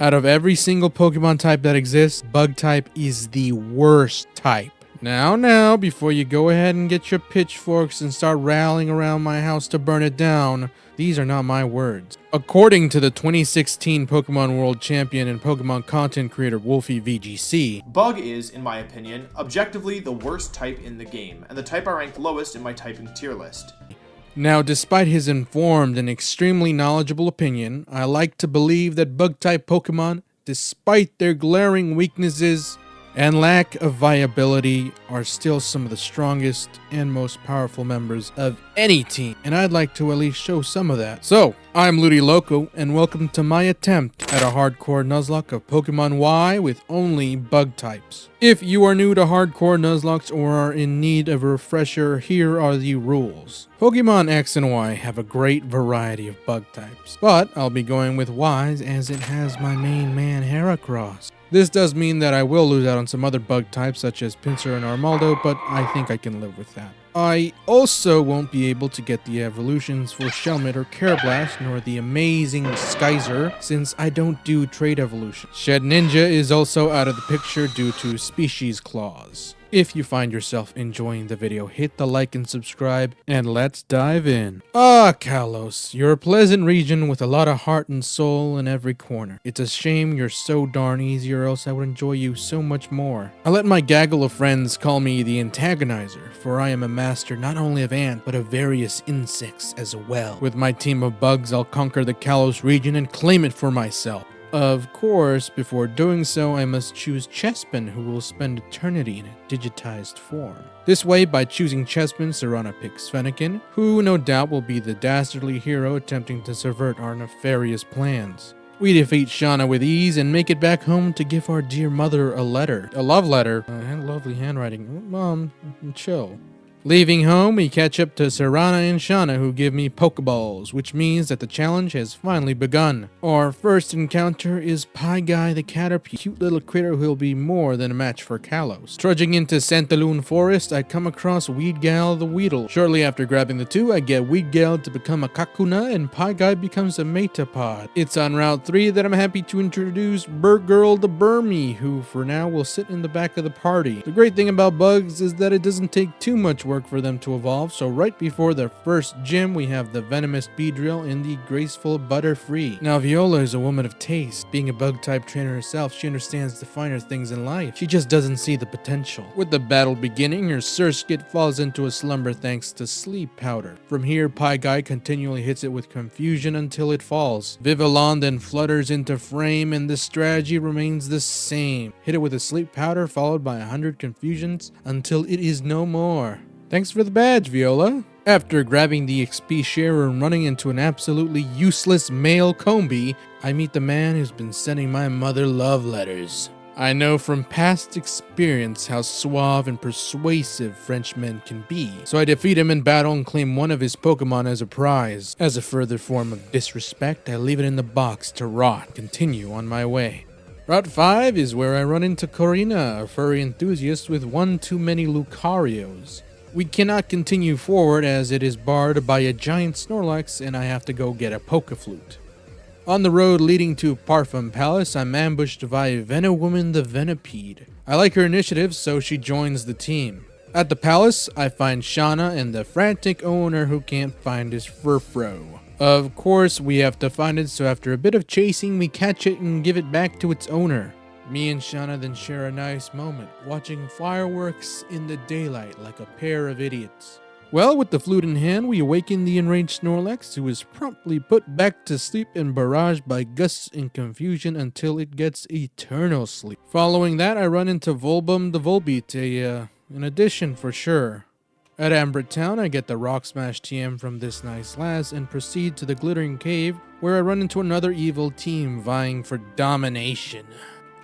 Out of every single Pokemon type that exists, Bug type is the worst type. Now, before you go ahead and get your pitchforks and start rallying around my house to burn it down, these are not my words. According to the 2016 Pokemon World Champion and Pokemon content creator Wolfie VGC, Bug is, in my opinion, objectively the worst type in the game, and the type I ranked lowest in my typing tier list. Now, despite his informed and extremely knowledgeable opinion, I like to believe that Bug-type Pokemon, despite their glaring weaknesses and lack of viability, are still some of the strongest and most powerful members of any team, and I'd like to at least show some of that. So, I'm Ludi Loco, and welcome to my attempt at a Hardcore Nuzlocke of Pokemon Y with only Bug types. If you are new to Hardcore Nuzlockes or are in need of a refresher, here are the rules. Pokemon X and Y have a great variety of Bug types, but I'll be going with Ys as it has my main man Heracross. This does mean that I will lose out on some other Bug types such as Pinsir and Armaldo, but I think I can live with that. I also won't be able to get the evolutions for Shelmet or Carablast, nor the amazing Skyzer, since I don't do trade evolution. Shed Ninja is also out of the picture due to species clause. If you find yourself enjoying the video, hit the like and subscribe, and let's dive in. Kalos, you're a pleasant region with a lot of heart and soul in every corner. It's a shame you're so darn easy, or else I would enjoy you so much more. I let my gaggle of friends call me the Antagonizer, for I am a master not only of ant, but of various insects as well. With my team of bugs, I'll conquer the Kalos region and claim it for myself. Of course, before doing so, I must choose Chespin, who will spend eternity in a digitized form. This way, by choosing Chespin, Serana picks Fennekin, who no doubt will be the dastardly hero attempting to subvert our nefarious plans. We defeat Shauna with ease and make it back home to give our dear mother a letter. A love letter. Lovely handwriting. Mom, chill. Leaving home, we catch up to Serana and Shauna, who give me Pokeballs, which means that the challenge has finally begun. Our first encounter is Pie Guy the Caterpie, cute little critter who'll be more than a match for Kalos. Trudging into Santaloon Forest, I come across Weedgal the Weedle. Shortly after grabbing the two, I get Weedgal to become a Kakuna, and Pie Guy becomes a Metapod. It's on Route 3 that I'm happy to introduce Burgirl the Burmy, who for now will sit in the back of the party. The great thing about bugs is that it doesn't take too much work for them to evolve, so right before their first gym, we have the venomous Beedrill and the graceful Butterfree. Now, Viola is a woman of taste. Being a bug-type trainer herself, she understands the finer things in life. She just doesn't see the potential. With the battle beginning, her Surskit falls into a slumber thanks to sleep powder. From here, Pie Guy continually hits it with confusion until it falls. Vivillon then flutters into frame, and the strategy remains the same. Hit it with a sleep powder followed by 100 confusions until it is no more. Thanks for the badge, Viola. After grabbing the XP share and running into an absolutely useless male Combi, I meet the man who's been sending my mother love letters. I know from past experience how suave and persuasive Frenchmen can be, so I defeat him in battle and claim one of his Pokemon as a prize. As a further form of disrespect, I leave it in the box to rot and continue on my way. Route 5 is where I run into Korrina, a furry enthusiast with one too many Lucarios. We cannot continue forward as it is barred by a giant Snorlax and I have to go get a Pokeflute. On the road leading to Parfum Palace, I'm ambushed by Venewoman the Venipede. I like her initiative, so she joins the team. At the palace, I find Shauna and the frantic owner who can't find his Furfro. Of course, we have to find it, so after a bit of chasing, we catch it and give it back to its owner. Me and Shauna then share a nice moment, watching fireworks in the daylight like a pair of idiots. Well, with the flute in hand, we awaken the enraged Snorlax, who is promptly put back to sleep and barraged by gusts and confusion until it gets eternal sleep. Following that, I run into Volbum the Volbeat, an addition for sure. At Ambrit Town, I get the Rock Smash TM from this nice lass and proceed to the Glittering Cave, where I run into another evil team vying for domination.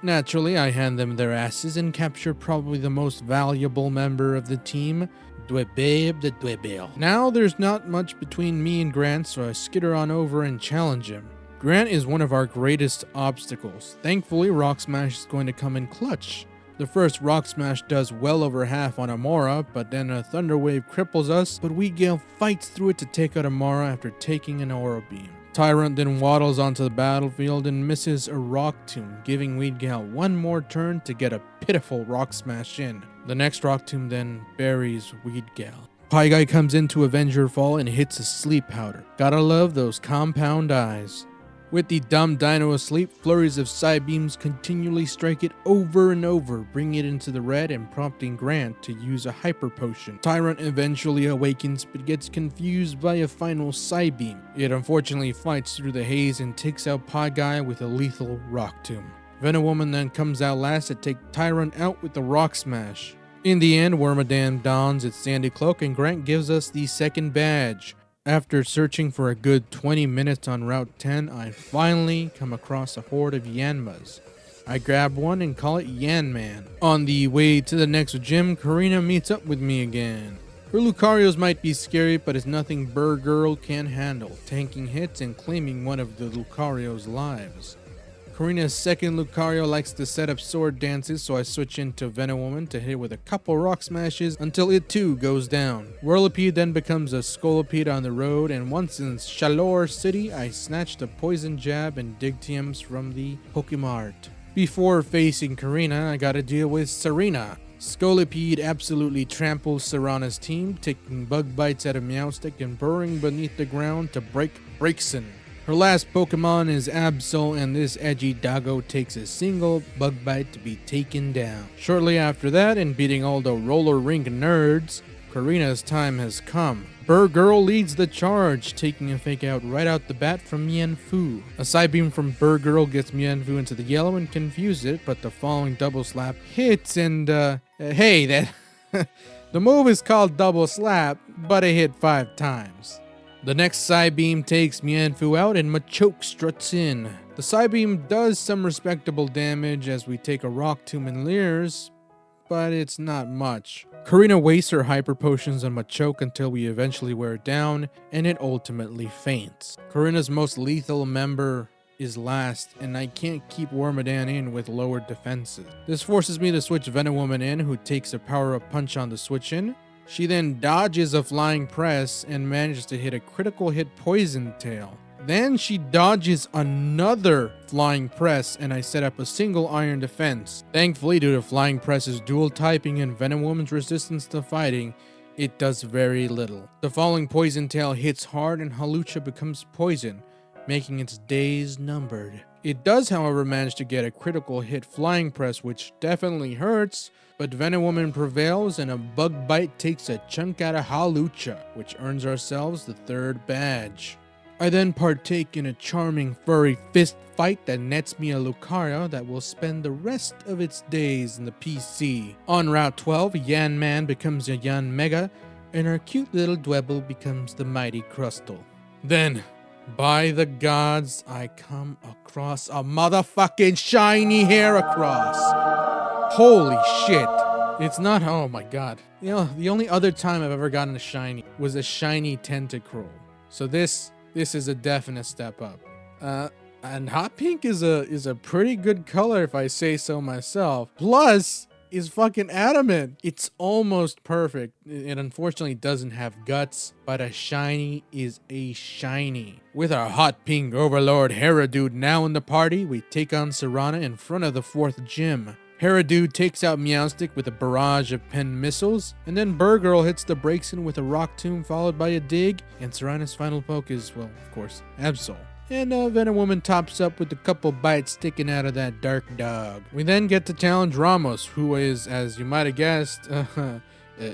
Naturally, I hand them their asses and capture probably the most valuable member of the team, Dwebeb the Dwebel. Now, there's not much between me and Grant, so I skitter on over and challenge him. Grant is one of our greatest obstacles. Thankfully, Rock Smash is going to come in clutch. The first Rock Smash does well over half on Amora, but then a Thunder Wave cripples us, but Weedgale fights through it to take out Amora after taking an Aura Beam. Tyrant then waddles onto the battlefield and misses a rock tomb, giving Weedgal one more turn to get a pitiful rock smash in. The next rock tomb then buries Weedgal. Pie comes in to avenge her fall and hits a sleep powder. Gotta love those compound eyes. With the dumb dino asleep, flurries of Psybeams continually strike it over and over, bringing it into the red and prompting Grant to use a hyper potion. Tyrant eventually awakens but gets confused by a final Psybeam. It unfortunately fights through the haze and takes out Pie with a lethal rock tomb. Venowoman then comes out last to take Tyrant out with the rock smash. In the end, Wormadam dons its sandy cloak and Grant gives us the second badge. After searching for a good 20 minutes on Route 10, I finally come across a horde of Yanmas. I grab one and call it Yanman. On the way to the next gym, Korrina meets up with me again. Her Lucarios might be scary, but it's nothing Bird Girl can handle, tanking hits and claiming one of the Lucario's lives. Korrina's second Lucario likes to set up sword dances, so I switch into Venowoman to hit with a couple rock smashes until it too goes down. Whirlipede then becomes a Scolipede on the road, and once in Chalor City, I snatched a poison jab and Digtiums from the Pokemart. Before facing Korrina, I gotta deal with Serena. Scolipede absolutely tramples Serana's team, taking bug bites out of Meowstic and burrowing beneath the ground to break Braixen. Her last Pokemon is Absol, and this edgy doggo takes a single bug bite to be taken down. Shortly after that, and beating all the roller rink nerds, Korrina's time has come. Bird Girl leads the charge, taking a fake out right out the bat from Mienfoo. A Psybeam from Bird Girl gets Mienfoo into the yellow and confuses it, but the following double slap hits and, hey, that the move is called double slap, but it hit 5 times. The next Psybeam takes Mienfoo out and Machoke struts in. The Psybeam does some respectable damage as we take a rock tomb and Leers, but it's not much. Korrina wastes her hyper potions on Machoke until we eventually wear it down and it ultimately faints. Korrina's most lethal member is last, and I can't keep Wormadam in with lowered defenses. This forces me to switch Venowoman in, who takes a power-up punch on the switch in. She then dodges a flying press and manages to hit a critical hit Poison Tail. Then she dodges another flying press and I set up a single iron defense. Thankfully, due to flying press's dual typing and Venowoman's resistance to fighting, it does very little. The following Poison Tail hits hard and Hawlucha becomes poison, making its days numbered. It does, however, manage to get a critical hit flying press, which definitely hurts, but Venowoman prevails and a bug bite takes a chunk out of Hawlucha, which earns ourselves the third badge. I then partake in a charming furry fist fight that nets me a Lucario that will spend the rest of its days in the PC. On Route 12, Yanman becomes a Yan Mega, and our cute little Dwebble becomes the mighty Crustle. Then, by the gods, I come across a motherfucking shiny Heracross. Holy shit. It's not, oh my god. You know, the only other time I've ever gotten a shiny was a shiny Tentacruel. So this is a definite step up. And hot pink is a pretty good color if I say so myself. Plus, is fucking adamant. It's almost perfect. It unfortunately doesn't have guts, but a shiny is a shiny. With our hot pink overlord Heradude now in the party, we take on Serana in front of the 4th gym. Heradude takes out Meowstic with a barrage of pen missiles, and then Bird Girl hits the Braixen with a rock tomb followed by a dig, and Serana's final poke is, well, of course, Absol. And Venowoman tops up with a couple bites sticking out of that dark dog. We then get to challenge Ramos, who is, as you might have guessed,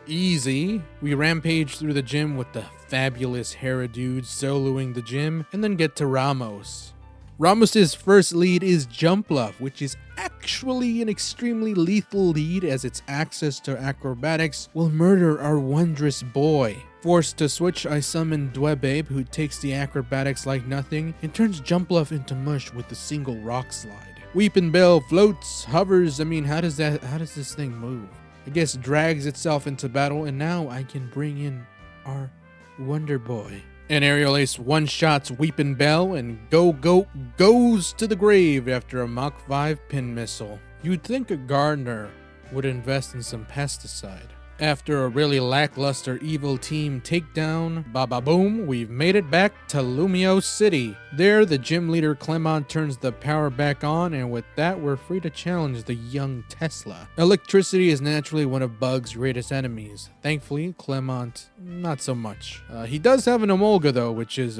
easy. We rampage through the gym with the fabulous Heradude soloing the gym, and then get to Ramos. Ramos's first lead is Jump Bluff, which is actually an extremely lethal lead as its access to acrobatics will murder our wondrous boy. Forced to switch, I summon Dwebabe, who takes the acrobatics like nothing and turns Jump Bluff into mush with a single rock slide. Weepin' Bell floats, hovers, how does this thing move? I guess drags itself into battle, and now I can bring in our Wonder Boy. And Aerial Ace one-shots Weepin' Bell and goes to the grave after a Mach 5 pin missile. You'd think a gardener would invest in some pesticide. After a really lackluster evil team takedown, ba-ba-boom, we've made it back to Lumio City. There, the gym leader Clemont turns the power back on, and with that, we're free to challenge the young Tesla. Electricity is naturally one of Bug's greatest enemies. Thankfully, Clemont, not so much. He does have an Emolga though, which is,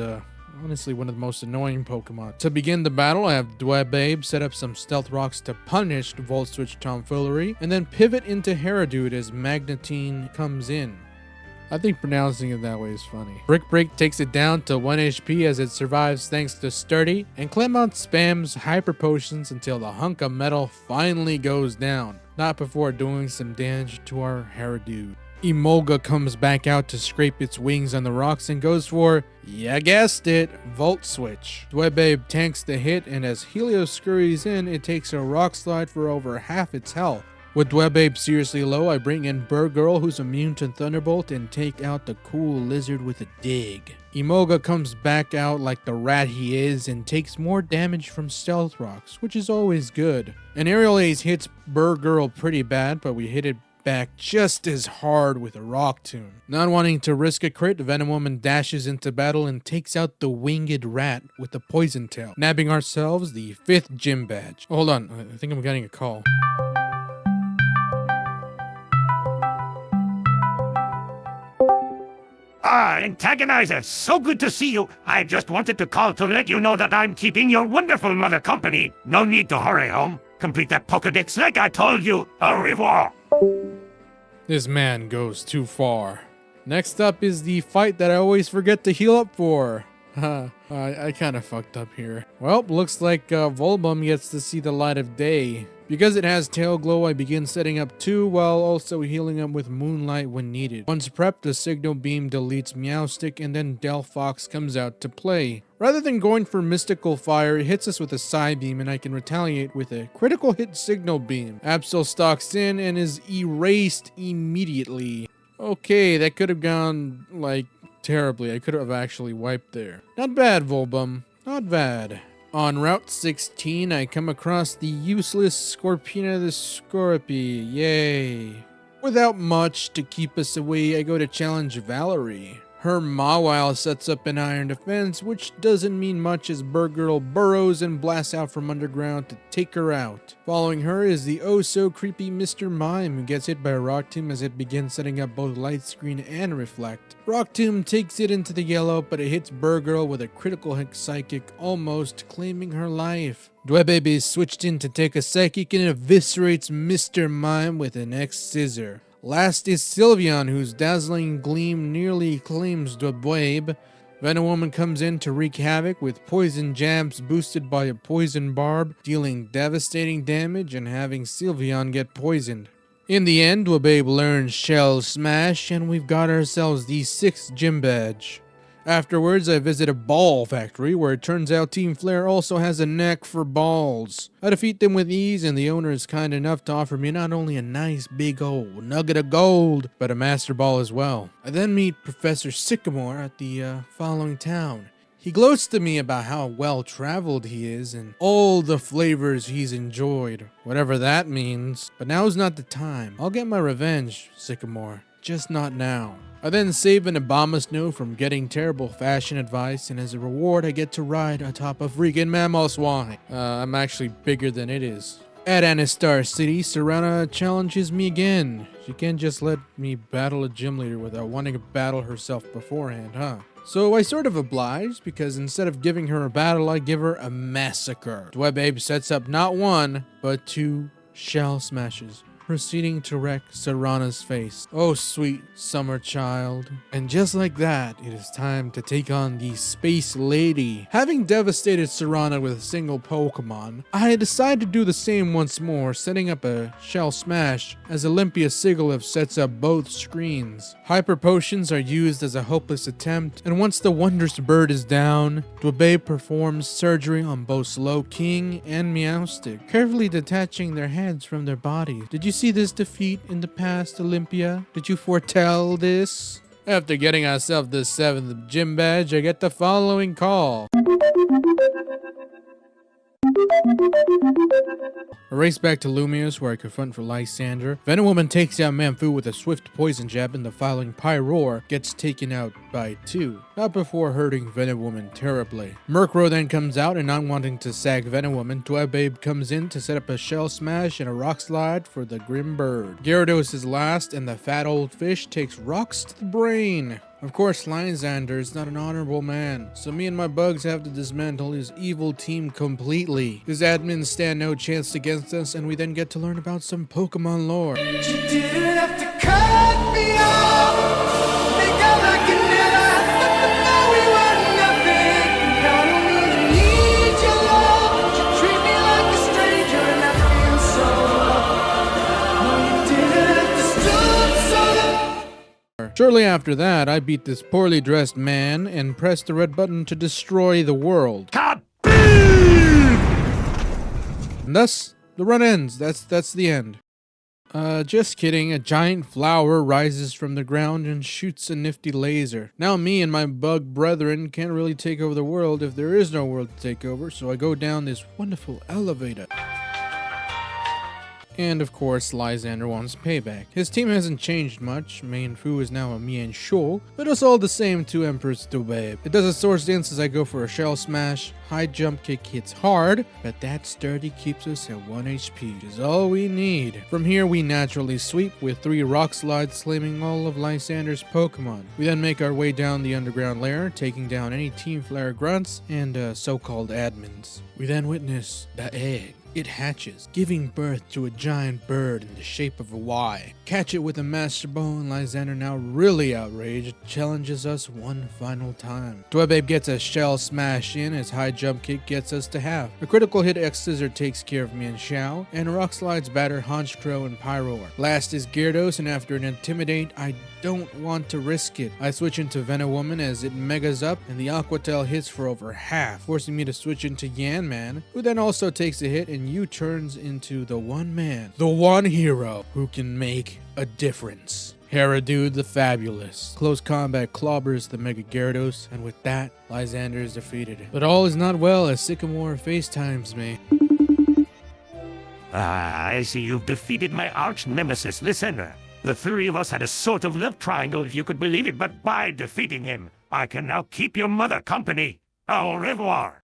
honestly one of the most annoying Pokemon. To begin the battle, I have Dwebabe set up some Stealth Rocks to punish Volt Switch tomfoolery, and then pivot into Haradude as Magnetine comes in. I think pronouncing it that way is funny. Brick Break takes it down to 1 HP as it survives thanks to Sturdy, and Clemont spams Hyper Potions until the hunk of metal finally goes down, not before doing some damage to our Haradude. Emolga comes back out to scrape its wings on the rocks and goes for, ya guessed it, Volt Switch. Dwebabe tanks the hit, and as Helios scurries in, it takes a Rock Slide for over half its health. With Dwebabe seriously low, I bring in Burgirl, who's immune to Thunderbolt, and take out the cool lizard with a dig. Emolga comes back out like the rat he is and takes more damage from Stealth Rocks, which is always good. An Aerial Ace hits Burgirl pretty bad, but we hit it back just as hard with a Rock Tomb. Not wanting to risk a crit, Venom Woman dashes into battle and takes out the winged rat with the Poison Tail, nabbing ourselves the 5th gym badge. Hold on, I think I'm getting a call. Antagonizer, so good to see you. I just wanted to call to let you know that I'm keeping your wonderful mother company. No need to hurry home. Complete that Pokedex like I told you. Au revoir. This man goes too far. Next up is the fight that I always forget to heal up for. I kind of fucked up here. Well, looks like Volbum gets to see the light of day. Because it has Tail Glow, I begin setting up 2 while also healing up with Moonlight when needed. Once prepped, the Signal Beam deletes Meowstic, and then Delphox comes out to play. Rather than going for Mystical Fire, it hits us with a Psybeam, and I can retaliate with a critical hit Signal Beam. Absol stalks in and is erased immediately. Okay, that could have gone, like, terribly. I could have actually wiped there. Not bad, Volbum. Not bad. On Route 16, I come across the useless Scorpina the Scorpy. Yay. Without much to keep us away, I go to challenge Valerie. Her Mawile sets up an iron defense, which doesn't mean much as Burgirl burrows and blasts out from underground to take her out. Following her is the oh-so-creepy Mr. Mime, who gets hit by a Rock Tomb as it begins setting up both Light Screen and Reflect. Rock Tomb takes it into the yellow, but it hits Burgirl with a critical hit Psychic, almost claiming her life. Dwebabe is switched in to take a Psychic and eviscerates Mr. Mime with an X-Scissor. Last is Sylveon, whose dazzling gleam nearly claims Dwebabe. Venom Woman comes in to wreak havoc with poison jabs boosted by a poison barb, dealing devastating damage and having Sylveon get poisoned. In the end, Dwebabe learns Shell Smash, and we've got ourselves the 6th gym badge. Afterwards, I visit a ball factory where it turns out Team Flare also has a knack for balls. I defeat them with ease, and the owner is kind enough to offer me not only a nice big old nugget of gold, but a Master Ball as well. I then meet Professor Sycamore at the following town. He gloats to me about how well-traveled he is and all the flavors he's enjoyed, whatever that means. But now's not the time. I'll get my revenge, Sycamore. Just not now. I then save an Abomasnow from getting terrible fashion advice, and as a reward I get to ride atop a freaking Mamoswine. I'm actually bigger than it is. At Anistar City, Serana challenges me again. She can't just let me battle a gym leader without wanting to battle herself beforehand, huh? So I sort of oblige, because instead of giving her a battle, I give her a massacre. Dwebabe sets up not 1, but 2 Shell Smashes, proceeding to wreck Serana's face. Oh, sweet summer child. And just like that, it is time to take on the Space Lady. Having devastated Serana with a single Pokemon, I decide to do the same once more, setting up a Shell Smash as Olympia Sigilyph sets up both screens. Hyper Potions are used as a hopeless attempt, and once the Wondrous Bird is down, Dwebabe performs surgery on both Slowking and Meowstic, carefully detaching their heads from their bodies. Did you see this defeat in the past, Olympia? Did you foretell this? After getting ourselves the 7th gym badge, I get the following call. I race back to Lumios where I confront for Lysandre. Venowoman takes out Manfu with a swift poison jab, and the following Pyroar gets taken out by 2. Not before hurting Venowoman terribly. Murkrow then comes out, and not wanting to sag Venowoman, Dwebabe comes in to set up a Shell Smash and a Rock Slide for the Grim Bird. Gyarados is last, and the fat old fish takes rocks to the brain. Of course, Lysandre is not an honorable man, so me and my bugs have to dismantle his evil team completely. His admins stand no chance against us, and we then get to learn about some Pokemon lore. You didn't have to cut me off. Make out like you never thought we were nothing. I don't even need your love. You treat me like a stranger, and I feel so loved. No, you didn't have to stood so long. Shortly after that, I beat this poorly dressed man and press the red button to destroy the world. Kaboom! And thus, the run ends. That's the end. Just kidding. A giant flower rises from the ground and shoots a nifty laser. Now me and my bug brethren can't really take over the world if there is no world to take over, so I go down this wonderful elevator. And of course, Lysandre wants payback. His team hasn't changed much. Manfu is now a Mienshou, but it's all the same to Empress Dwebabe. It does a Swords Dance as I go for a Shell Smash. High Jump Kick hits hard, but that sturdy keeps us at 1 HP, which is all we need. From here, we naturally sweep with 3 Rock Slides, slamming all of Lysandre's Pokemon. We then make our way down the underground lair, taking down any Team Flare grunts and so-called admins. We then witness the egg. It hatches, giving birth to a giant bird in the shape of a Y. Catch it with a Master Ball, and Lysandre, now really outraged, challenges us one final time. Dwebabe gets a Shell Smash in as High Jump Kick gets us to half. A critical hit X Scissor takes care of Mienshou, and Rock Slides batter Honchkrow and Pyroar. Last is Gyarados, and after an Intimidate, I don't want to risk it. I switch into Venowoman as it megas up, and the Aqua Tail hits for over half, forcing me to switch into Yanman, who then also takes a hit and U-turns into the one man, the one hero who can make a difference. Haradude the Fabulous. Close combat clobbers the Mega Gyarados, and with that, Lysandre is defeated. But all is not well as Sycamore FaceTimes me. I see you've defeated my arch nemesis, Lysandre. The 3 of us had a sort of love triangle, if you could believe it, but by defeating him, I can now keep your mother company. Au revoir.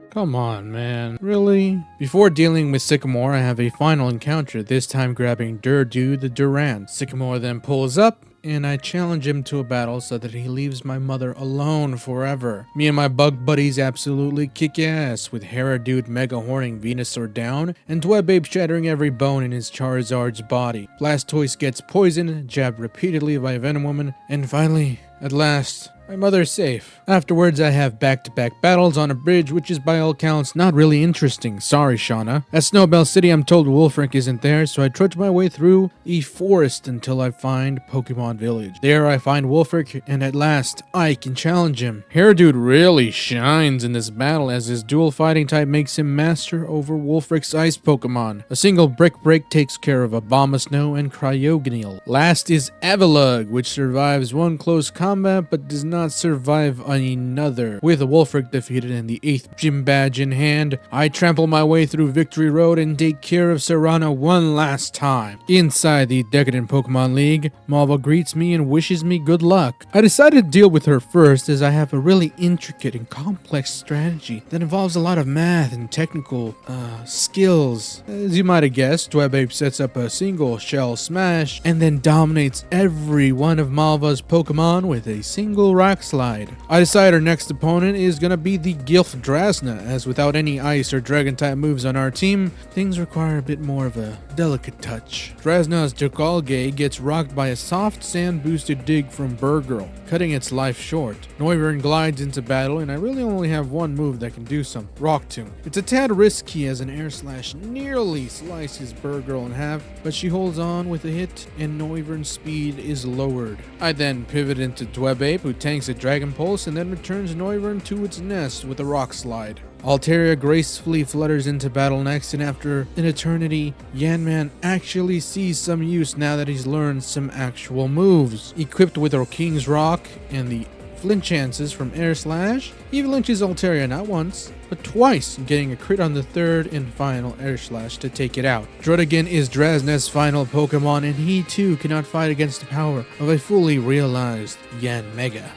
Come on, man. Really? Before dealing with Sycamore, I have a final encounter, this time grabbing Durdu the Durant. Sycamore then pulls up, and I challenge him to a battle so that he leaves my mother alone forever. Me and my bug buddies absolutely kick ass, with Haradude Mega Horning Venusaur down, and Dwebabe shattering every bone in his Charizard's body. Blastoise gets poisoned, jabbed repeatedly by Venowoman, and finally, at last, my mother's safe. Afterwards, I have back-to-back battles on a bridge, which is by all accounts not really interesting. Sorry, Shauna. At Snowbell City, I'm told Wulfric isn't there, so I trudge my way through a forest until I find Pokemon Village. There, I find Wulfric, and at last, I can challenge him. Haradude really shines in this battle, as his dual fighting type makes him master over Wulfric's ice Pokemon. A single Brick Break takes care of Abomasnow and Cryogonal. Last is Avalugg, which survives one close combat, but does not survive another. With Wulfric defeated and the 8th gym badge in hand, I trample my way through Victory Road and take care of Serrano one last time. Inside the Decadent Pokemon League, Malva greets me and wishes me good luck. I decided to deal with her first as I have a really intricate and complex strategy that involves a lot of math and technical skills. As you might have guessed, Dwebabe sets up a single Shell Smash and then dominates every one of Malva's Pokemon with a single Rock Slide. I decide our next opponent is gonna be the Gilf Drasna, as without any ice or dragon type moves on our team, things require a bit more of a delicate touch. Drasna's Jokalge gets rocked by a soft sand boosted dig from Burgirl, cutting its life short. Noivern glides into battle, and I really only have one move that can do some: Rock Tomb. It's a tad risky as an Air Slash nearly slices Burgirl in half, but she holds on with a hit and Noivern's speed is lowered. I then pivot into Dwebabe, who tanks a Dragon Pulse and then returns Noivern to its nest with a Rock Slide. Altaria gracefully flutters into battle next, and after an eternity, Yanman actually sees some use now that he's learned some actual moves. Equipped with our King's Rock and the flinch chances from Air Slash. He flinches Altaria not once, but twice, getting a crit on the third and final Air Slash to take it out. Druddigan is Draznet's final Pokemon, and he too cannot fight against the power of a fully realized Yanmega.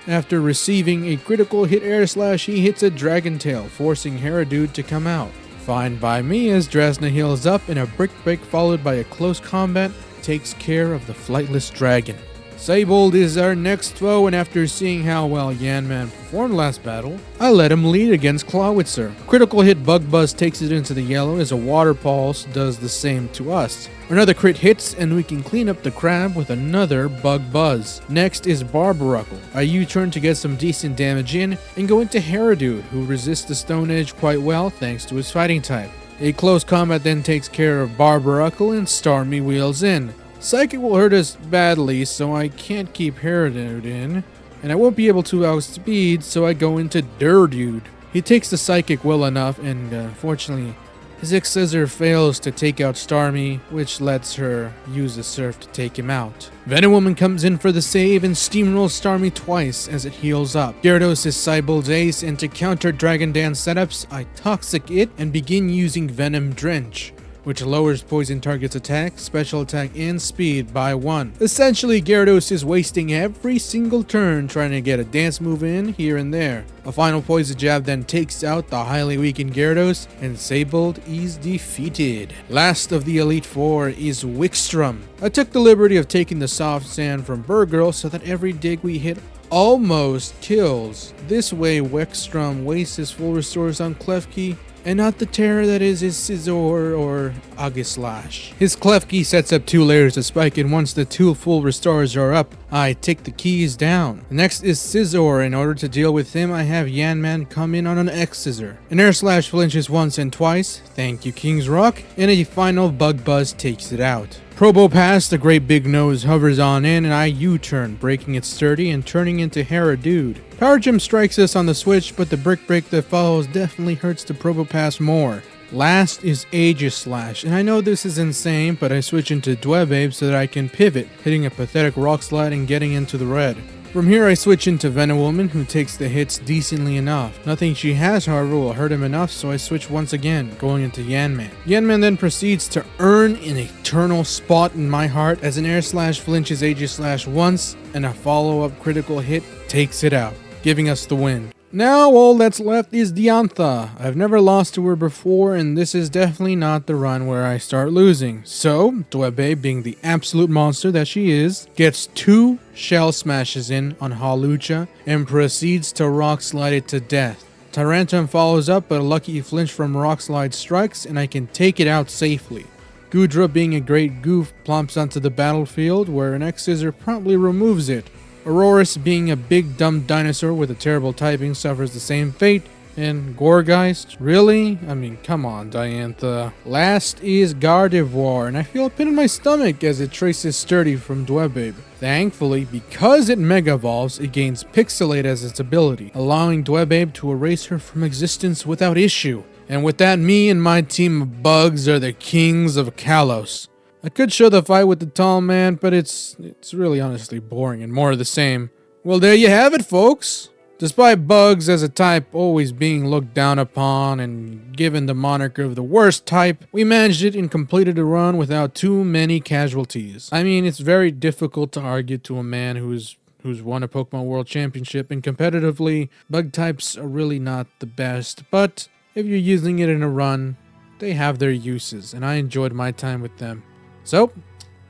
After receiving a critical hit Air Slash, he hits a Dragon Tail, forcing Haradude to come out. Fine by me as Drazna heals up, and a Brick Break followed by a close combat takes care of the flightless dragon. Seibold is our next foe, and after seeing how well Yanman performed last battle, I let him lead against Clawitzer. Critical hit Bug Buzz takes it into the yellow as a Water Pulse does the same to us. Another crit hits, and we can clean up the crab with another Bug Buzz. Next is Barbaracle. I U-turn to get some decent damage in, and go into Haradude, who resists the Stone Edge quite well thanks to his fighting type. A close combat then takes care of Barbaracle, and Starmie wheels in. Psychic will hurt us badly, so I can't keep Haradude in, and I won't be able to outspeed, so I go into Durdude. He takes the Psychic well enough, and unfortunately, his X-Scissor fails to take out Starmie, which lets her use the Surf to take him out. Venowoman comes in for the save and steamrolls Starmie twice as it heals up. Gyarados is Seibold's ace, and to counter Dragon Dance setups, I Toxic it and begin using Venom Drench, which lowers poison target's attack, special attack, and speed by 1. Essentially, Gyarados is wasting every single turn trying to get a dance move in here and there. A final poison jab then takes out the highly weakened Gyarados, and Seibold is defeated. Last of the Elite Four is Wickstrom. I took the liberty of taking the soft sand from Burgirl so that every dig we hit almost kills. This way, Wickstrom wastes his full restores on Klefki, and not the terror that is his Scizor or Aegislash. His Klefki sets up 2 layers of spike, and once the 2 full restores are up, I take the keys down. Next is Scizor. In order to deal with him, I have Yanman come in on an X-Scissor. An Air Slash flinches once and twice, thank you King's Rock, and a final Bug Buzz takes it out. Probopass, the great big nose, hovers on in, and I U-turn, breaking it sturdy and turning into Haradude. Power Gem strikes us on the switch, but the Brick Break that follows definitely hurts the Probopass more. Last is Aegislash, and I know this is insane, but I switch into Dwebabe so that I can pivot, hitting a pathetic Rock Slide and getting into the red. From here I switch into Venowoman, who takes the hits decently enough. Nothing she has, however, will hurt him enough, so I switch once again, going into Yanman. Yanman then proceeds to earn an eternal spot in my heart as an Air Slash flinches Aegislash once, and a follow-up critical hit takes it out, giving us the win. Now all that's left is Diantha. I've never lost to her before, and this is definitely not the run where I start losing. So, Dwebbe, being the absolute monster that she is, gets 2 Shell Smashes in on Hawlucha and proceeds to Rock Slide it to death. Tarantum follows up, but a lucky flinch from Rock Slide strikes, and I can take it out safely. Goodra, being a great goof, plumps onto the battlefield, where an X-Scissor promptly removes it. Aurorus, being a big dumb dinosaur with a terrible typing, suffers the same fate. And Gourgeist? Really? I mean, come on, Diantha. Last is Gardevoir, and I feel a pin in my stomach as it traces sturdy from Dwebabe. Thankfully, because it Mega Evolves, it gains Pixelate as its ability, allowing Dwebabe to erase her from existence without issue. And with that, me and my team of bugs are the kings of Kalos. I could show the fight with the tall man, but it's really honestly boring and more of the same. Well, there you have it, folks. Despite bugs as a type always being looked down upon and given the moniker of the worst type, we managed it and completed a run without too many casualties. I mean, it's very difficult to argue to a man who's won a Pokemon World Championship, and competitively, bug types are really not the best, but if you're using it in a run, they have their uses, and I enjoyed my time with them. So,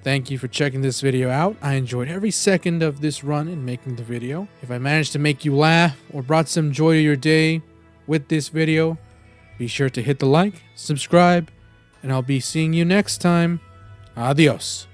thank you for checking this video out. I enjoyed every second of this run in making the video. If I managed to make you laugh or brought some joy to your day with this video, be sure to hit the like, subscribe, and I'll be seeing you next time. Adios.